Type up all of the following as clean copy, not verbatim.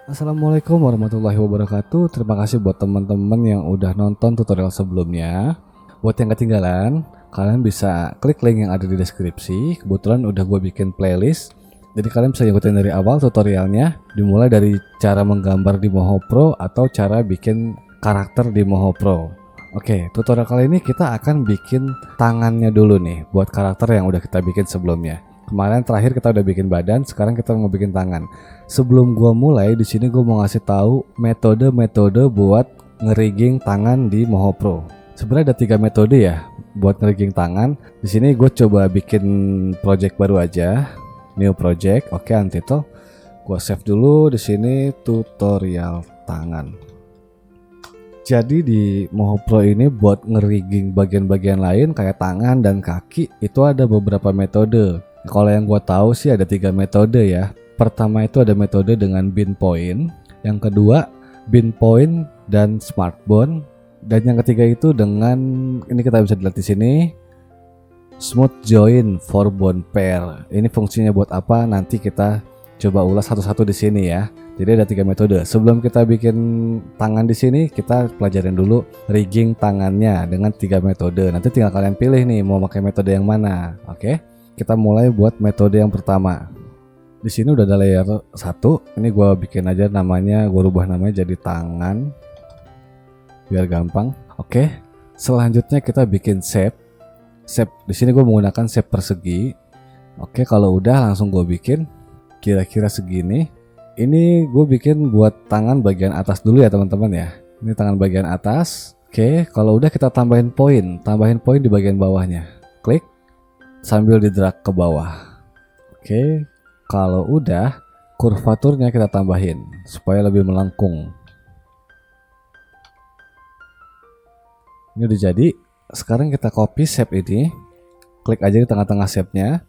Assalamualaikum warahmatullahi wabarakatuh. Terima kasih buat teman-teman yang udah nonton tutorial sebelumnya. Buat yang ketinggalan, kalian bisa klik link yang ada di deskripsi. Kebetulan udah gue bikin playlist, jadi kalian bisa ikutin dari awal tutorialnya, dimulai dari cara menggambar di Moho Pro atau cara bikin karakter di Moho Pro. Oke, tutorial kali ini kita akan bikin tangannya dulu nih, buat karakter yang udah kita bikin sebelumnya. Kemarin terakhir kita udah bikin badan, sekarang kita mau bikin tangan. Sebelum gua mulai, di sini gua mau ngasih tahu metode-metode buat ngerigging tangan di Moho Pro. Sebenarnya ada 3 metode ya buat ngerigging tangan. Di sini gue coba bikin project baru aja, new project. Oke, untitled. Gua save dulu di sini tutorial tangan. Jadi di Moho Pro ini buat ngerigging bagian-bagian lain kayak tangan dan kaki itu ada beberapa metode. Kalau yang gue tahu sih ada 3 metode ya. Pertama itu ada metode dengan bin point, yang kedua bin point dan smart bone, dan yang ketiga itu dengan ini kita bisa lihat di sini smooth join for bone pair. Ini fungsinya buat apa? Nanti kita coba ulas satu-satu di sini ya. Jadi ada 3 metode. Sebelum kita bikin tangan di sini, kita pelajarin dulu rigging tangannya dengan 3 metode. Nanti tinggal kalian pilih nih mau pakai metode yang mana. Oke? Kita mulai buat metode yang pertama. Di sini udah ada layer 1. Ini gua bikin aja namanya, gua rubah namanya jadi tangan biar gampang. Oke. Selanjutnya kita bikin shape. Shape di sini gua menggunakan shape persegi. Oke, kalau udah langsung gua bikin kira-kira segini. Ini gue bikin buat tangan bagian atas dulu ya teman-teman ya. Ini tangan bagian atas. Oke, kalau udah kita tambahin poin di bagian bawahnya. Klik sambil di drag ke bawah. Oke, kalau udah kurvaturnya kita tambahin supaya lebih melengkung. Ini udah jadi. Sekarang kita copy shape ini. Klik aja di tengah-tengah shape-nya.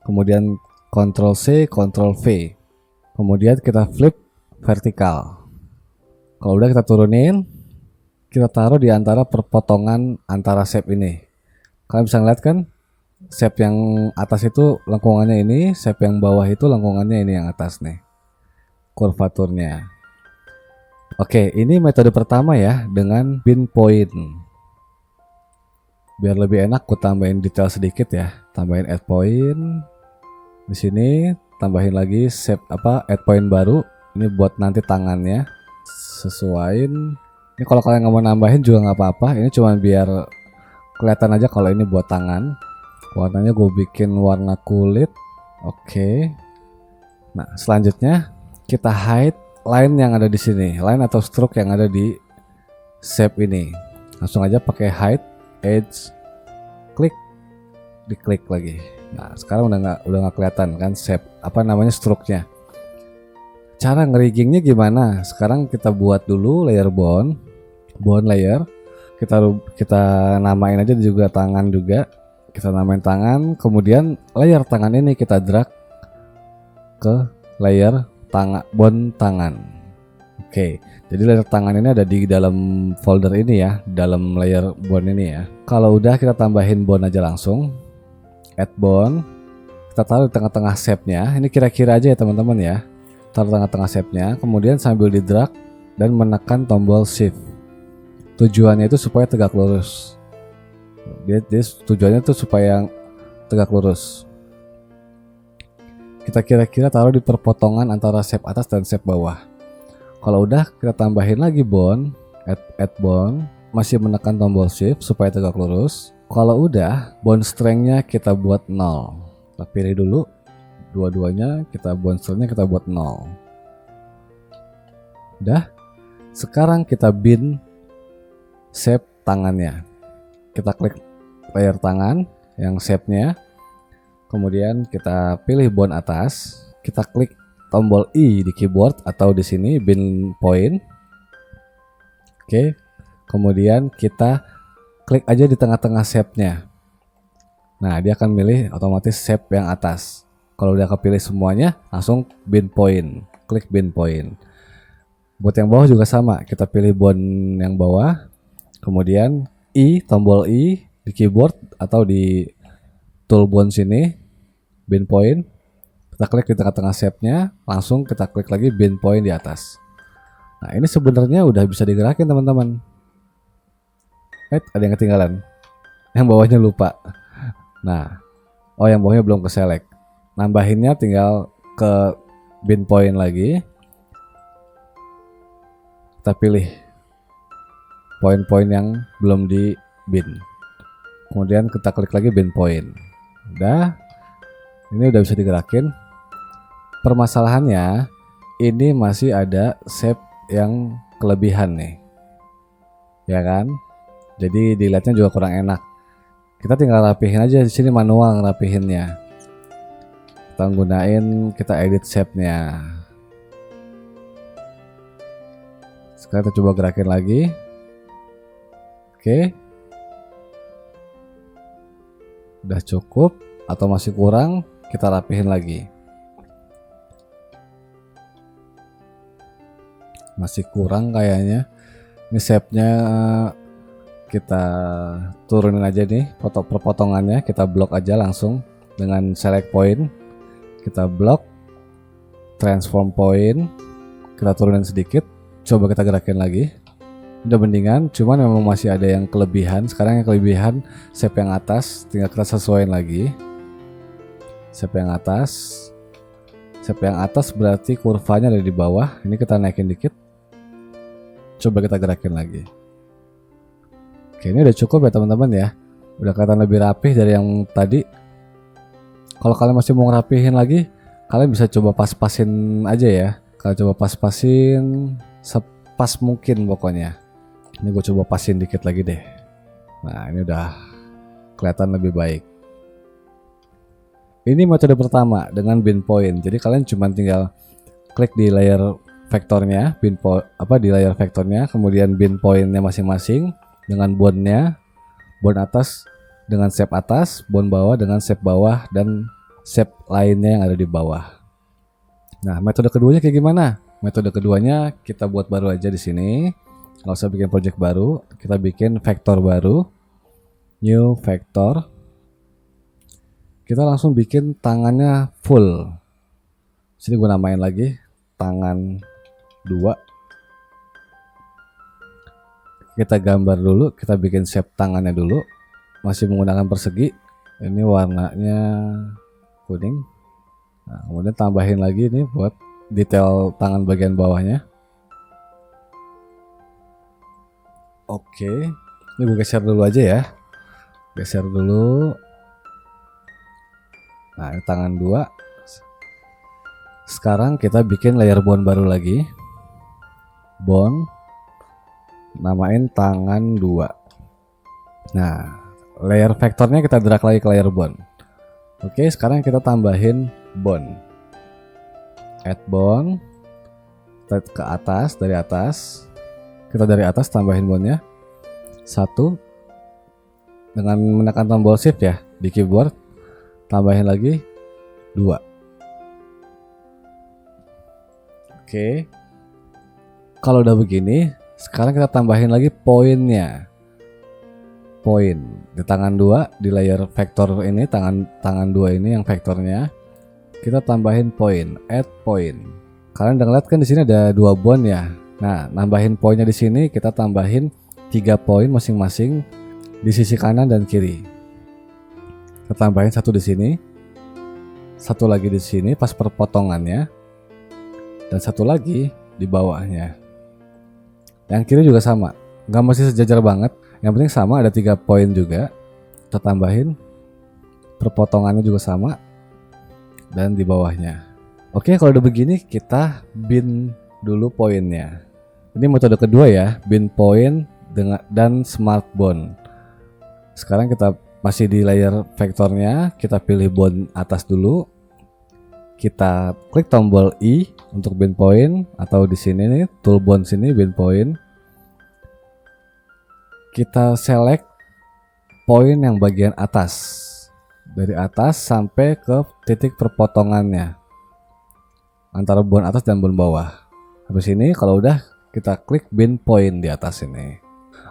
Kemudian Ctrl C, Ctrl V. Kemudian kita flip vertikal. Kalau udah kita turunin, kita taruh di antara perpotongan antara shape ini. Kalian bisa ngeliat kan? Shape yang atas itu lengkungannya ini, shape yang bawah itu lengkungannya ini yang atas nih. Kurvaturnya. Oke, ini metode pertama ya dengan bin point. Biar lebih enak, aku tambahin detail sedikit ya. Tambahin add point di sini. Tambahin lagi shape add point baru. Ini buat nanti tangannya. Sesuaiin. Ini kalau kalian nggak mau nambahin juga nggak apa-apa. Ini cuma biar kelihatan aja kalau ini buat tangan. Warnanya gue bikin warna kulit. Oke. Nah, selanjutnya kita hide line yang ada di sini. Line atau stroke yang ada di shape ini. Langsung aja pakai hide edge. Klik. Diklik lagi. Nah, sekarang udah nggak kelihatan kan shape stroke-nya. Cara ngeriggingnya gimana? Sekarang kita buat dulu layer bone layer. Kita namain aja juga tangan juga. Kita namain tangan, kemudian layer tangan ini kita drag ke layer bone tangan. Oke, jadi layer tangan ini ada di dalam folder ini ya, dalam layer bone ini ya. Kalau udah kita tambahin bone aja langsung. Add bone, kita taruh di tengah-tengah shape-nya. Ini kira-kira aja ya teman-teman ya. Taruh tengah-tengah shape-nya, kemudian sambil di drag dan menekan tombol shift. Tujuannya itu supaya tegak lurus. Dia tujuannya tuh supaya tegak lurus. Kita kira-kira taruh di perpotongan antara shape atas dan shape bawah. Kalau udah kita tambahin lagi bone, add bone, masih menekan tombol shift supaya tegak lurus. Kalau udah, bone strength-nya kita buat 0. Kita pilih dulu dua-duanya, bone strength-nya kita buat 0. Udah. Sekarang kita bin shape tangannya. Kita klik layer tangan yang shape-nya. Kemudian kita pilih bone atas. Kita klik tombol I di keyboard atau di sini bin point. Oke. Kemudian kita klik aja di tengah-tengah shape-nya. Nah, dia akan milih otomatis shape yang atas. Kalau udah kepilih semuanya, langsung bin point. Klik bin point. Buat yang bawah juga sama. Kita pilih bone yang bawah. Kemudian tombol I di keyboard atau di tool bone sini. Bin point. Kita klik di tengah-tengah shape-nya, langsung kita klik lagi bin point di atas. Nah, ini sebenarnya udah bisa digerakin teman-teman. Ada yang ketinggalan. Yang bawahnya lupa. Nah, yang bawahnya belum ke select. Nambahinnya tinggal ke bin point lagi. Kita pilih poin-poin yang belum di bin. Kemudian kita klik lagi bin point. Udah. Ini udah bisa digerakin. Permasalahannya ini masih ada shape yang kelebihan nih. Ya kan? Jadi dilihatnya juga kurang enak. Kita tinggal rapihin aja di sini, manual rapihinnya. Kita gunain, kita edit shape-nya. Sekarang kita coba gerakin lagi. Oke. Udah cukup atau masih kurang, kita rapihin lagi. Masih kurang kayaknya. Ini shape-nya kita turunin aja nih perpotongannya, kita blok aja langsung dengan select point. Kita blok, transform point, kita turunin sedikit. Coba kita gerakin lagi. Udah mendingan, cuman memang masih ada yang kelebihan. Sekarang yang kelebihan shape yang atas, tinggal kita sesuaiin lagi. Shape yang atas. Shape yang atas berarti kurvanya ada di bawah. Ini kita naikin dikit. Coba kita gerakin lagi. Oke, ini udah cukup ya teman-teman ya. Udah kelihatan lebih rapih dari yang tadi. Kalau kalian masih mau ngerapihin lagi, kalian bisa coba pas-pasin aja ya. Kalian coba pas-pasin sepas mungkin pokoknya. Ini gue coba pasin dikit lagi deh. Nah, ini udah kelihatan lebih baik. Ini metode pertama dengan bin point. Jadi kalian cuma tinggal klik di layer vektornya, di layer vektornya, kemudian bin pointnya masing-masing dengan bondnya, bond atas dengan shape atas, bond bawah dengan shape bawah, dan shape lainnya yang ada di bawah. Nah, metode keduanya kayak gimana? Metode keduanya kita buat baru aja di sini. Nggak usah bikin project baru, kita bikin vektor baru, new vector. Kita langsung bikin tangannya full. Sini gue namain lagi tangan 2. Kita gambar dulu, kita bikin shape tangannya dulu. Masih menggunakan persegi. Ini warnanya kuning. Nah, kemudian tambahin lagi nih buat detail tangan bagian bawahnya. Oke, ini gue geser dulu aja ya. Geser dulu. Nah, ini tangan 2. Sekarang kita bikin layer bond baru lagi. Bond. Namain tangan 2. Nah, layer vektornya kita drag lagi ke layer bond. Oke, sekarang kita tambahin bond. Add bond. Kita ke atas, dari atas. Kita dari atas tambahin bondnya 1. Dengan menekan tombol shift ya di keyboard. Tambahin lagi 2. Oke. Kalau udah begini, sekarang kita tambahin lagi poinnya. Poin di tangan 2 di layer vektor ini, tangan 2 ini yang vektornya. Kita tambahin poin, add point. Kalian udah ngeliat kan di sini ada 2 bond ya. Nah, nambahin poinnya di sini, kita tambahin 3 poin masing-masing di sisi kanan dan kiri. Kita tambahin 1 di sini, 1 lagi di sini pas perpotongannya, dan 1 lagi di bawahnya. Yang kiri juga sama, nggak mesti sejajar banget. Yang penting sama, ada 3 poin juga. Kita tambahin, perpotongannya juga sama, dan di bawahnya. Oke, kalau udah begini kita bin dulu poinnya. Ini metode kedua ya, bin point dan smart bond. Sekarang kita masih di layer vektornya, kita pilih bond atas dulu. Kita klik tombol I untuk bin point, atau di sini nih tool bond sini bin point. Kita select poin yang bagian atas, dari atas sampai ke titik perpotongannya antara bond atas dan bond bawah. Habis ini kalau udah, kita klik bin point di atas ini.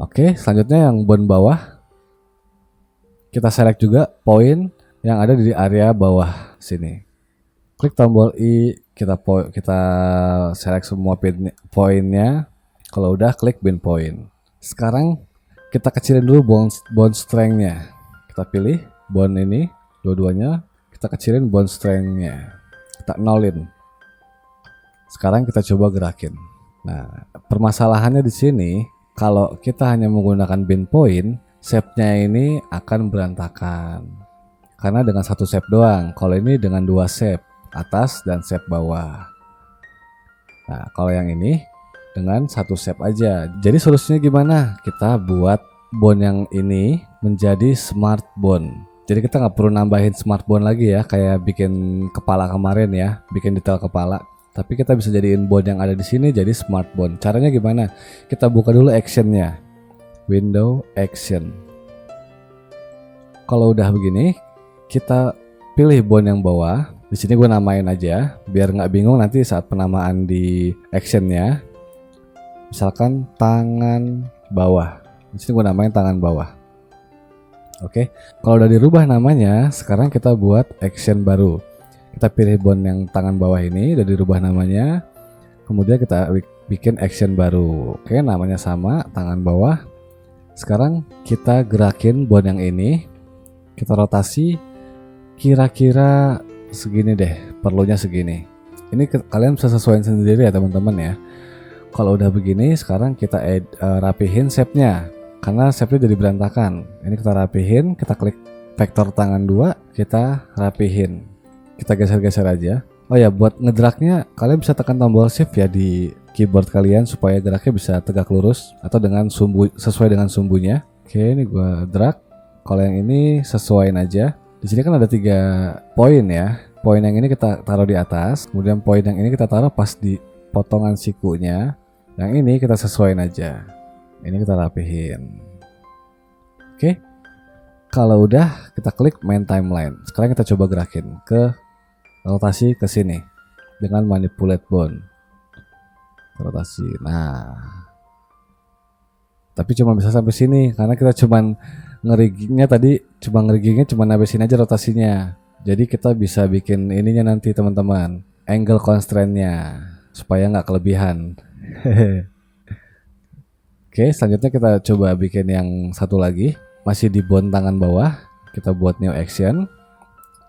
Oke, selanjutnya yang bond bawah, kita select juga poin yang ada di area bawah sini. Klik tombol I, kita select semua poinnya. Kalau udah, klik bin point. Sekarang kita kecilin dulu bond strength-nya. Kita pilih bond ini, dua-duanya. Kita kecilin bond strength-nya. Kita nolin. Sekarang kita coba gerakin. Nah, permasalahannya di sini, kalau kita hanya menggunakan bin point, shape-nya ini akan berantakan. Karena dengan satu shape doang. Kalau ini dengan dua shape, atas dan shape bawah. Nah, kalau yang ini dengan satu shape aja. Jadi solusinya gimana? Kita buat bond yang ini menjadi smart bond. Jadi kita nggak perlu nambahin smart bond lagi ya, kayak bikin kepala kemarin ya, bikin detail kepala. Tapi kita bisa jadiin bond yang ada di sini jadi smart bond. Caranya gimana? Kita buka dulu actionnya. Window action. Kalau udah begini, kita pilih bond yang bawah. Di sini gue namain aja biar nggak bingung nanti saat penamaan di actionnya. Misalkan tangan bawah. Di sini gue namain tangan bawah. Oke. Kalau udah dirubah namanya, sekarang kita buat action baru. Kita pilih bond yang tangan bawah ini, udah dirubah namanya. Kemudian kita bikin action baru. Oke, namanya sama, tangan bawah. Sekarang kita gerakin bond yang ini. Kita rotasi kira-kira segini deh, perlunya segini. Ini kalian bisa sesuaikan sendiri ya teman-teman ya. Kalau udah begini, sekarang kita rapihin shape-nya. Karena shape-nya jadi berantakan. Ini kita rapihin, kita klik vektor tangan 2, kita rapihin. Kita geser-geser aja. Oh ya, buat ngedragnya kalian bisa tekan tombol shift ya di keyboard kalian supaya geraknya bisa tegak lurus atau dengan sesuai dengan sumbunya. Oke, ini gua drag. Kalau yang ini sesuaiin aja. Di sini kan ada 3 poin ya. Poin yang ini kita taruh di atas, kemudian poin yang ini kita taruh pas di potongan sikunya. Yang ini kita sesuaiin aja. Ini kita rapihin. Oke. Kalau udah, kita klik main timeline. Sekarang kita coba gerakin ke rotasi ke sini dengan manipulate bond. Rotasi. Nah. Tapi cuma bisa sampai sini karena kita cuman ngerigingnya cuma sampai sini aja rotasinya. Jadi kita bisa bikin ininya nanti teman-teman, angle constraint-nya supaya nggak kelebihan. Oke, selanjutnya kita coba bikin yang satu lagi, masih di bond tangan bawah. Kita buat new action,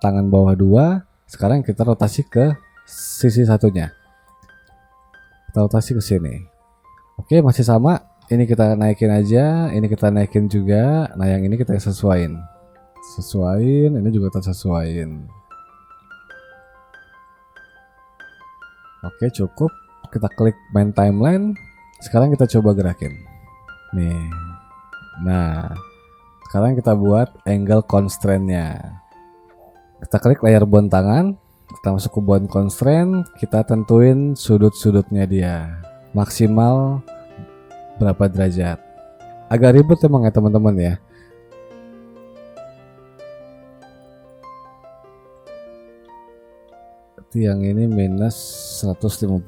tangan bawah 2. Sekarang kita rotasi ke sisi satunya. Kita rotasi ke sini. Oke, masih sama. Ini kita naikin aja, ini kita naikin juga. Nah, yang ini kita sesuaiin. Ini juga kita sesuaiin. Oke, cukup. Kita klik main timeline. Sekarang kita coba gerakin. Nih. Nah, sekarang kita buat angle constraint-nya. Kita klik layar bond tangan. Kita masuk ke bond constraint. Kita tentuin sudut-sudutnya dia. Maksimal berapa derajat. Agak ribet emang ya teman-teman ya. Yang ini minus 152.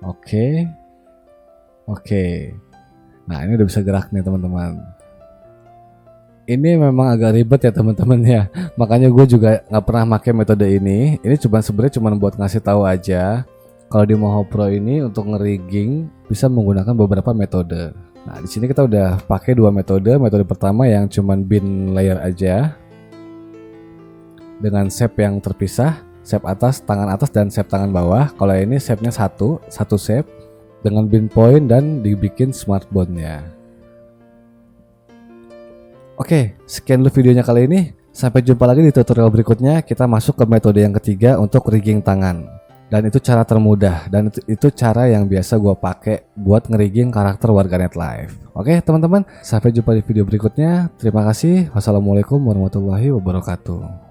Oke. Nah, ini udah bisa gerak nih teman-teman. Ini memang agak ribet ya teman-teman ya. Makanya gue juga nggak pernah pakai metode ini. Ini sebenarnya cuma buat ngasih tahu aja. Kalau di Moho Pro ini untuk ngerigging bisa menggunakan beberapa metode. Nah, di sini kita udah pakai 2 metode. Metode pertama yang cuman bin layer aja dengan shape yang terpisah, shape tangan atas dan shape tangan bawah. Kalau ini shape-nya satu shape dengan bin point dan dibikin smart bond-nya. Oke, sekian dulu videonya kali ini. Sampai jumpa lagi di tutorial berikutnya. Kita masuk ke metode yang ketiga untuk rigging tangan. Dan itu cara termudah dan itu cara yang biasa gue pakai buat ngerigging karakter Warganet Live. Oke teman-teman, sampai jumpa di video berikutnya. Terima kasih. Wassalamualaikum warahmatullahi wabarakatuh.